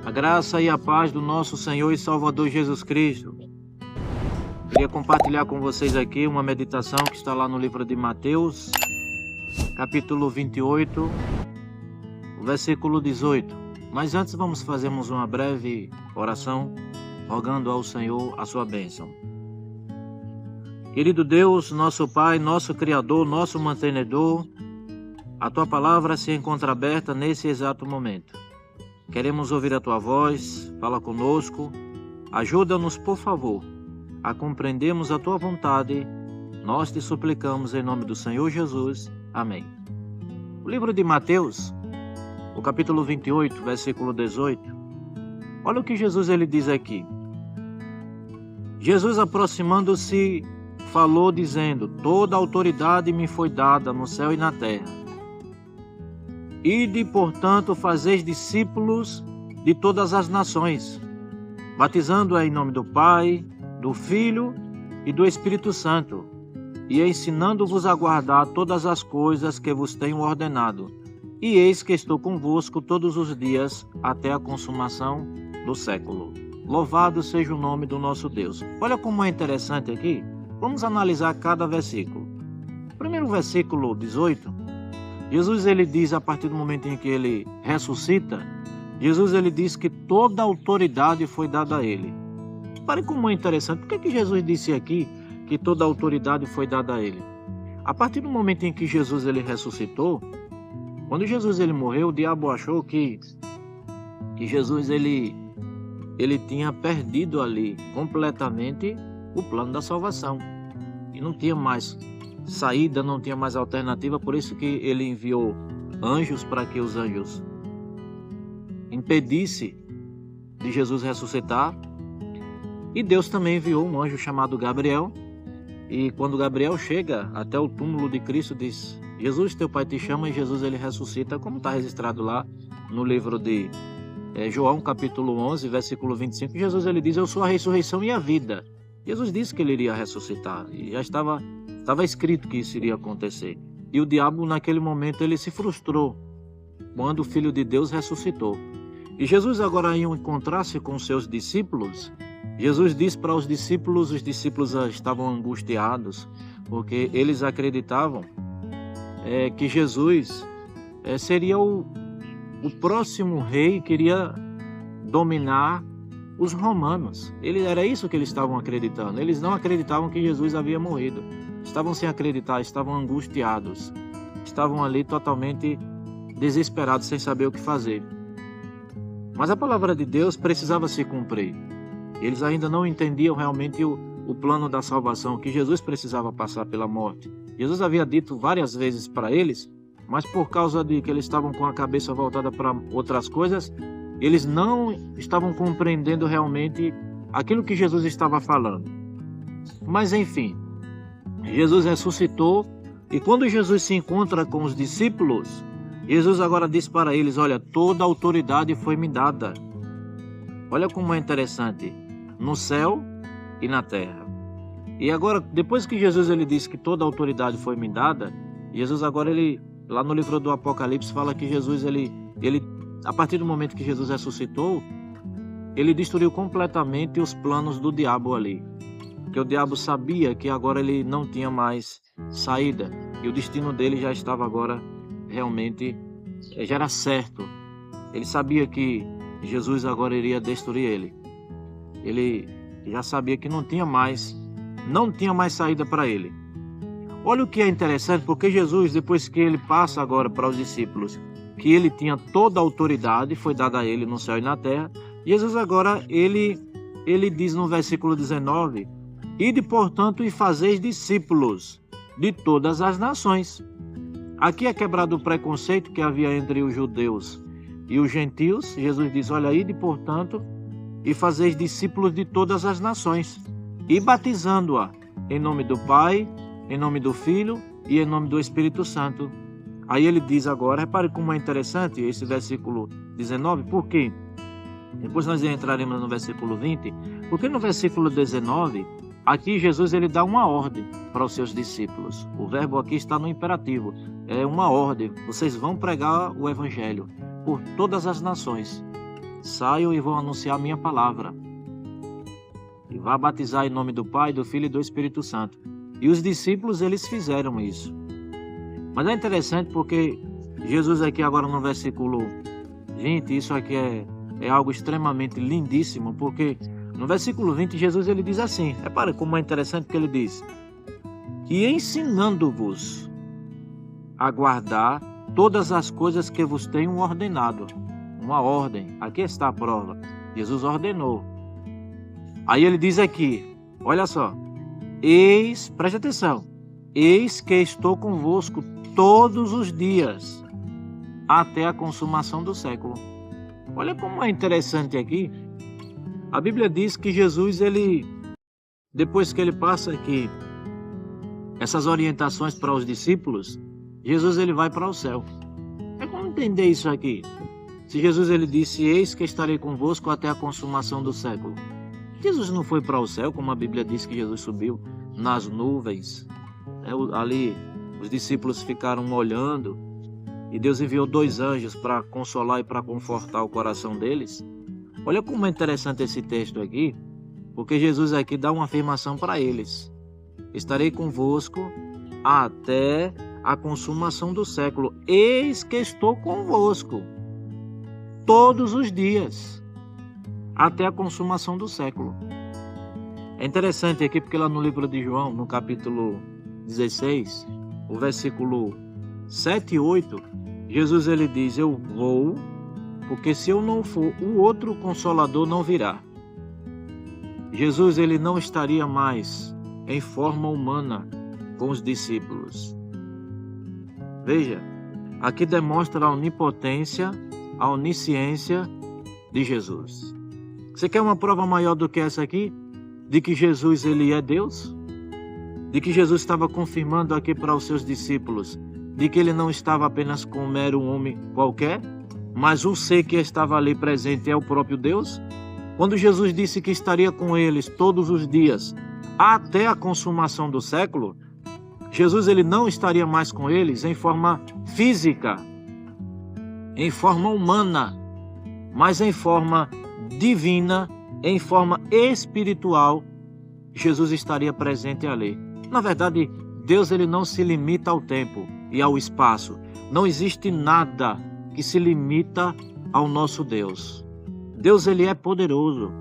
A graça e a paz do nosso Senhor e Salvador Jesus Cristo. Queria compartilhar com vocês aqui uma meditação que está lá no livro de Mateus, capítulo 28, versículo 18. Mas antes vamos fazermos uma breve oração, rogando ao Senhor a sua bênção. Querido Deus, nosso Pai, nosso Criador, nosso mantenedor, a Tua palavra se encontra aberta nesse exato momento. Queremos ouvir a Tua voz, fala conosco, ajuda-nos, por favor, a compreendermos a Tua vontade. Nós te suplicamos em nome do Senhor Jesus. Amém. O livro de Mateus, o capítulo 28, versículo 18. Olha o que Jesus ele diz aqui. Jesus, aproximando-se, falou dizendo: toda autoridade me foi dada no céu e na terra. Ide, portanto, fazeis discípulos de todas as nações, batizando-a em nome do Pai, do Filho e do Espírito Santo, e ensinando-vos a guardar todas as coisas que vos tenho ordenado. E eis que estou convosco todos os dias, até a consumação do século. Louvado seja o nome do nosso Deus. Olha como é interessante aqui. Vamos analisar cada versículo. Primeiro versículo 18. Jesus ele diz, a partir do momento em que ele ressuscita, Jesus ele diz que toda a autoridade foi dada a ele. Repare como é interessante. Por que Jesus disse aqui que toda a autoridade foi dada a ele? A partir do momento em que Jesus ele ressuscitou, quando Jesus ele morreu, o diabo achou que Jesus ele tinha perdido ali completamente o plano da salvação. E não tinha mais saída, não tinha mais alternativa, por isso que ele enviou anjos para que os anjos impedissem de Jesus ressuscitar. E Deus também enviou um anjo chamado Gabriel, e quando Gabriel chega até o túmulo de Cristo, diz: Jesus, teu pai te chama, e Jesus ele ressuscita, como está registrado lá no livro de João, capítulo 11, versículo 25. Jesus ele diz: eu sou a ressurreição e a vida. Jesus disse que ele iria ressuscitar, e já estava escrito que isso iria acontecer. E o diabo, naquele momento, ele se frustrou quando o Filho de Deus ressuscitou. E Jesus agora ia encontrar-se com seus discípulos. Jesus disse para os discípulos estavam angustiados, porque eles acreditavam que Jesus seria o próximo rei que iria dominar os romanos. Era isso que eles estavam acreditando. Eles não acreditavam que Jesus havia morrido. Estavam sem acreditar, estavam angustiados. Estavam ali totalmente desesperados, sem saber o que fazer. Mas a palavra de Deus precisava se cumprir. Eles ainda não entendiam realmente o plano da salvação, que Jesus precisava passar pela morte. Jesus havia dito várias vezes para eles, mas por causa de que eles estavam com a cabeça voltada para outras coisas, eles não estavam compreendendo realmente aquilo que Jesus estava falando. Mas enfim, Jesus ressuscitou, e quando Jesus se encontra com os discípulos, Jesus agora diz para eles: olha, toda a autoridade foi me dada. Olha como é interessante, no céu e na terra. E agora, depois que Jesus ele disse que toda a autoridade foi me dada, Jesus agora lá no livro do Apocalipse fala que Jesus ele a partir do momento que Jesus ressuscitou, ele destruiu completamente os planos do diabo ali. Porque o diabo sabia que agora ele não tinha mais saída. E o destino dele já estava agora realmente, já era certo. Ele sabia que Jesus agora iria destruir ele. Ele já sabia que não tinha mais saída para ele. Olha o que é interessante, porque Jesus, depois que ele passa agora para os discípulos, que ele tinha toda a autoridade, foi dada a ele no céu e na terra. Jesus agora, ele diz no versículo 19: ide, portanto, e fazeis discípulos de todas as nações. Aqui é quebrado o preconceito que havia entre os judeus e os gentios. Jesus diz: olha, ide, portanto, e fazeis discípulos de todas as nações, e batizando-a em nome do Pai, em nome do Filho e em nome do Espírito Santo. Aí ele diz agora, repare como é interessante esse versículo 19, por quê? Depois nós entraremos no versículo 20, porque no versículo 19, aqui Jesus ele dá uma ordem para os seus discípulos. O verbo aqui está no imperativo, é uma ordem. Vocês vão pregar o evangelho por todas as nações. saiam e vão anunciar a minha palavra. E vá batizar em nome do Pai, do Filho e do Espírito Santo. E os discípulos, eles fizeram isso. Mas é interessante porque Jesus aqui agora no versículo 20, isso aqui é algo extremamente lindíssimo, porque no versículo 20 Jesus ele diz assim, repara como é interessante que ele diz, que ensinando-vos a guardar todas as coisas que vos tenho ordenado. Uma ordem, aqui está a prova, Jesus ordenou. Aí ele diz aqui, olha só, eis, preste atenção, eis que estou convosco todos os dias, até a consumação do século. Olha como é interessante aqui. A Bíblia diz que Jesus, depois que ele passa aqui essas orientações para os discípulos, Jesus ele vai para o céu. É como entender isso aqui? Se Jesus ele disse, eis que estarei convosco até a consumação do século. Jesus não foi para o céu, como a Bíblia diz que Jesus subiu nas nuvens. Ali os discípulos ficaram olhando e Deus enviou 2 anjos para consolar e para confortar o coração deles. Olha como é interessante esse texto aqui, porque Jesus aqui dá uma afirmação para eles. Estarei convosco até a consumação do século. Eis que estou convosco todos os dias, até a consumação do século. É interessante aqui porque lá no livro de João, no capítulo 16, o versículo 7 e 8, Jesus ele diz, eu vou, porque se eu não for, o outro Consolador não virá. Jesus ele não estaria mais em forma humana com os discípulos. Veja, aqui demonstra a onipotência, a onisciência de Jesus. Você quer uma prova maior do que essa aqui? De que Jesus ele é Deus? De que Jesus estava confirmando aqui para os seus discípulos de que ele não estava apenas com um mero homem qualquer, mas o ser que estava ali presente é o próprio Deus? Quando Jesus disse que estaria com eles todos os dias até a consumação do século, Jesus ele não estaria mais com eles em forma física, em forma humana, mas em forma divina, em forma espiritual, Jesus estaria presente ali. Na verdade, Deus ele não se limita ao tempo e ao espaço. Não existe nada que se limita ao nosso Deus. Deus ele é poderoso.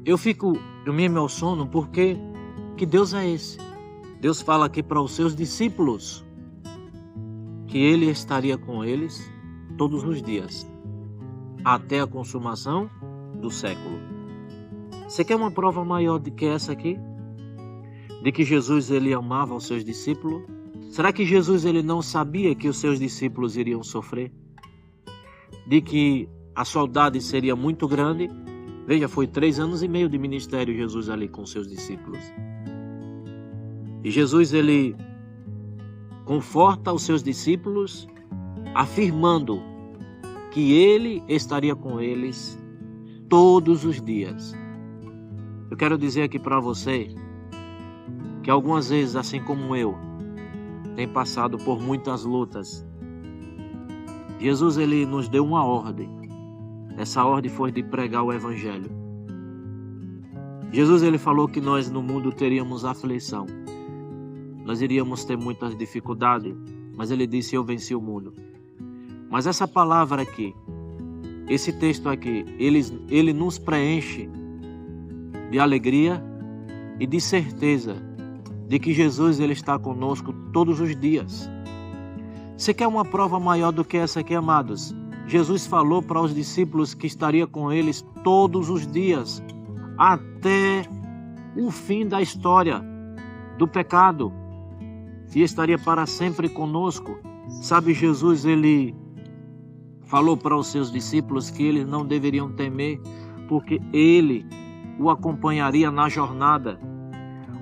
Eu me emociono porque que Deus é esse? Deus fala aqui para os seus discípulos que ele estaria com eles todos os dias, até a consumação do século. Você quer uma prova maior do que essa aqui? De que Jesus ele amava os seus discípulos? Será que Jesus ele não sabia que os seus discípulos iriam sofrer? De que a saudade seria muito grande? Veja, foi 3 anos e meio de ministério Jesus ali com seus discípulos. E Jesus ele conforta os seus discípulos, afirmando que ele estaria com eles todos os dias. Eu quero dizer aqui para você que algumas vezes, assim como eu, tem passado por muitas lutas. Jesus ele nos deu uma ordem. Essa ordem foi de pregar o Evangelho. Jesus ele falou que nós no mundo teríamos aflição. Nós iríamos ter muitas dificuldades, mas ele disse, eu venci o mundo. Mas essa palavra aqui, esse texto aqui, ele nos preenche de alegria e de certeza de que Jesus ele está conosco todos os dias. Você quer uma prova maior do que essa aqui, amados? Jesus falou para os discípulos que estaria com eles todos os dias, até o fim da história do pecado, e estaria para sempre conosco. Sabe, Jesus ele falou para os seus discípulos que eles não deveriam temer, porque ele o acompanharia na jornada.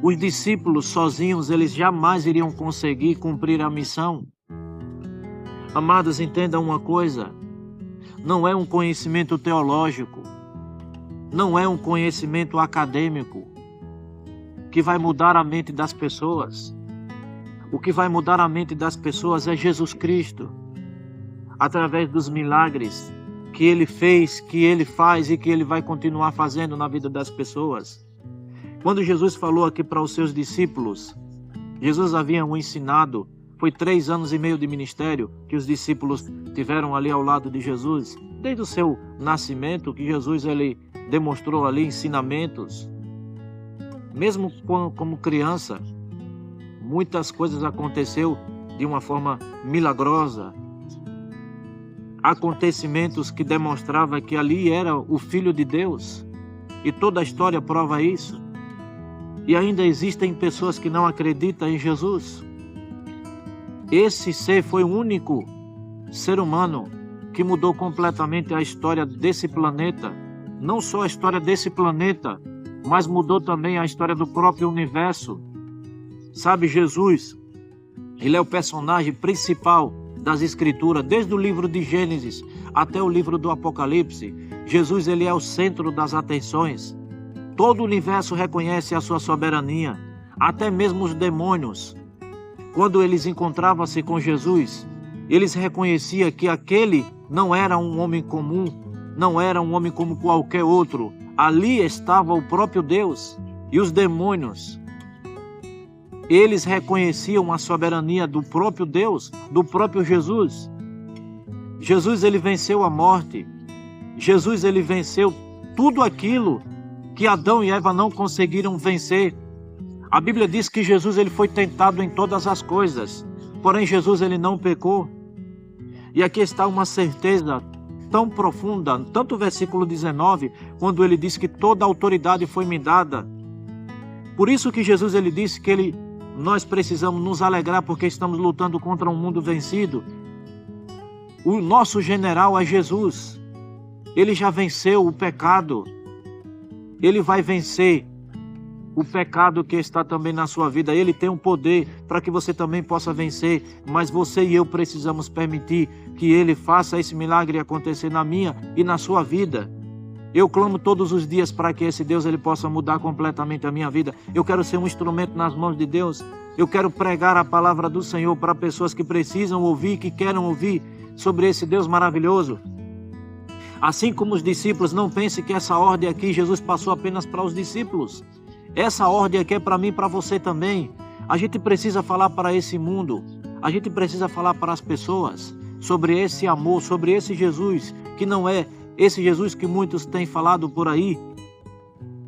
Os discípulos sozinhos, eles jamais iriam conseguir cumprir a missão. Amados, entendam uma coisa, não é um conhecimento teológico, não é um conhecimento acadêmico que vai mudar a mente das pessoas. O que vai mudar a mente das pessoas é Jesus Cristo. através dos milagres que Ele fez, que Ele faz e que Ele vai continuar fazendo na vida das pessoas. Quando Jesus falou aqui para os seus discípulos, Jesus havia o ensinado, foi 3 anos e meio de ministério que os discípulos tiveram ali ao lado de Jesus, desde o seu nascimento, que Jesus ele demonstrou ali ensinamentos. Mesmo como criança, muitas coisas aconteceu de uma forma milagrosa. Acontecimentos que demonstravam que ali era o Filho de Deus. E toda a história prova isso. E ainda existem pessoas que não acreditam em Jesus. Esse ser foi o único ser humano que mudou completamente a história desse planeta. Não só a história desse planeta, mas mudou também a história do próprio universo. Sabe, Jesus, ele é o personagem principal das Escrituras, desde o livro de Gênesis até o livro do Apocalipse. Jesus, ele é o centro das atenções. Todo o universo reconhece a sua soberania, até mesmo os demônios. Quando eles encontravam-se com Jesus, eles reconheciam que aquele não era um homem comum, não era um homem como qualquer outro. Ali estava o próprio Deus. E os demônios, eles reconheciam a soberania do próprio Deus, do próprio Jesus. Jesus, ele venceu a morte. Jesus, ele venceu tudo aquilo que Adão e Eva não conseguiram vencer. A Bíblia diz que Jesus, ele foi tentado em todas as coisas, porém Jesus, ele não pecou. E aqui está uma certeza tão profunda, tanto o versículo 19, quando ele diz que toda a autoridade foi me dada. Por isso que Jesus, ele disse que nós precisamos nos alegrar porque estamos lutando contra um mundo vencido. O nosso general é Jesus. Ele já venceu o pecado. Ele vai vencer o pecado que está também na sua vida. Ele tem um poder para que você também possa vencer, mas você e eu precisamos permitir que Ele faça esse milagre acontecer na minha e na sua vida. Eu clamo todos os dias para que esse Deus ele possa mudar completamente a minha vida. Eu quero ser um instrumento nas mãos de Deus. Eu quero pregar a palavra do Senhor para pessoas que precisam ouvir, que querem ouvir sobre esse Deus maravilhoso. Assim como os discípulos, não pense que essa ordem aqui Jesus passou apenas para os discípulos. Essa ordem aqui é para mim e para você também. A gente precisa falar para esse mundo. A gente precisa falar para as pessoas sobre esse amor, sobre esse Jesus, que não é esse Jesus que muitos têm falado por aí,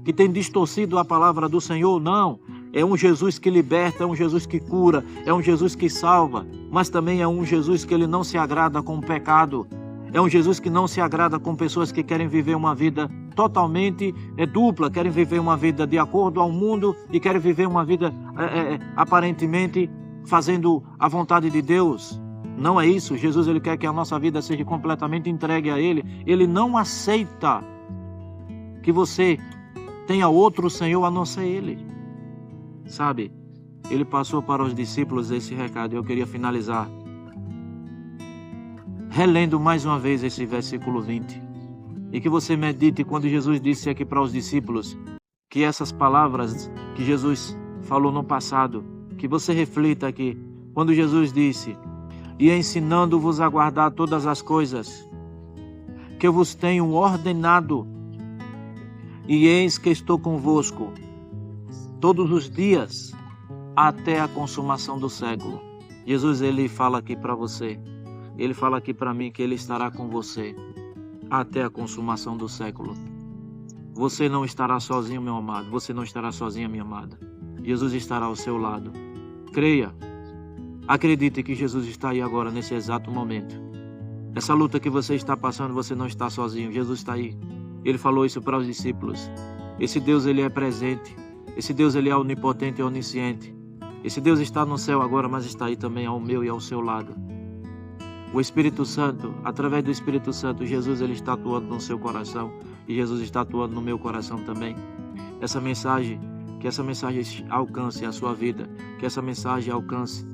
que tem distorcido a palavra do Senhor. Não, é um Jesus que liberta, é um Jesus que cura, é um Jesus que salva, mas também é um Jesus que ele não se agrada com o pecado. É um Jesus que não se agrada com pessoas que querem viver uma vida totalmente dupla, querem viver uma vida de acordo ao mundo e querem viver uma vida aparentemente fazendo a vontade de Deus. Não é isso. Jesus ele quer que a nossa vida seja completamente entregue a Ele. Ele não aceita que você tenha outro Senhor a não ser Ele. Sabe, Ele passou para os discípulos esse recado e eu queria finalizar relendo mais uma vez esse versículo 20. E que você medite quando Jesus disse aqui para os discípulos que essas palavras que Jesus falou no passado, que você reflita aqui, quando Jesus disse: e ensinando-vos a guardar todas as coisas que eu vos tenho ordenado, e eis que estou convosco todos os dias até a consumação do século. Jesus ele fala aqui para você, ele fala aqui para mim que ele estará com você até a consumação do século. Você não estará sozinho, meu amado. Você não estará sozinha, minha amada. Jesus estará ao seu lado. Creia. Acredite que Jesus está aí agora, nesse exato momento. Essa luta que você está passando, você não está sozinho. Jesus está aí. Ele falou isso para os discípulos. Esse Deus, ele é presente. Esse Deus, ele é onipotente e onisciente. Esse Deus está no céu agora, mas está aí também ao meu e ao seu lado. O Espírito Santo, através do Espírito Santo, Jesus ele está atuando no seu coração e Jesus está atuando no meu coração também. Essa mensagem, que essa mensagem alcance a sua vida, que essa mensagem alcance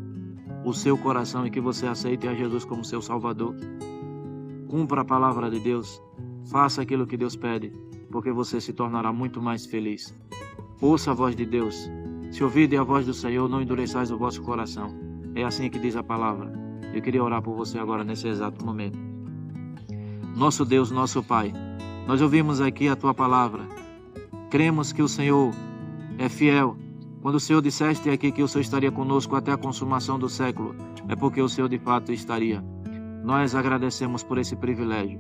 o seu coração e que você aceite a Jesus como seu Salvador. Cumpra a palavra de Deus, faça aquilo que Deus pede, porque você se tornará muito mais feliz. Ouça a voz de Deus. Se ouvirem a voz do Senhor, não endureçais o vosso coração. É assim que diz a palavra. Eu queria orar por você agora nesse exato momento. Nosso Deus, nosso Pai, nós ouvimos aqui a Tua palavra. Cremos que o Senhor é fiel. Quando o Senhor disseste aqui que o Senhor estaria conosco até a consumação do século, é porque o Senhor de fato estaria. Nós agradecemos por esse privilégio.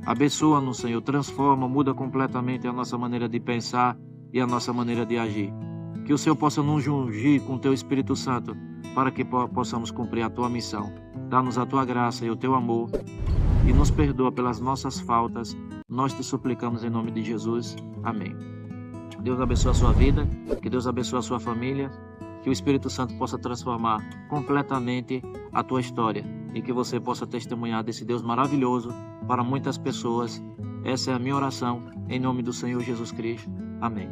Abençoa-nos, Senhor, transforma, muda completamente a nossa maneira de pensar e a nossa maneira de agir. Que o Senhor possa nos ungir com o Teu Espírito Santo para que possamos cumprir a Tua missão. Dá-nos a Tua graça e o Teu amor e nos perdoa pelas nossas faltas. Nós te suplicamos em nome de Jesus. Amém. Deus abençoe a sua vida, que Deus abençoe a sua família, que o Espírito Santo possa transformar completamente a tua história e que você possa testemunhar desse Deus maravilhoso para muitas pessoas. Essa é a minha oração, em nome do Senhor Jesus Cristo. Amém.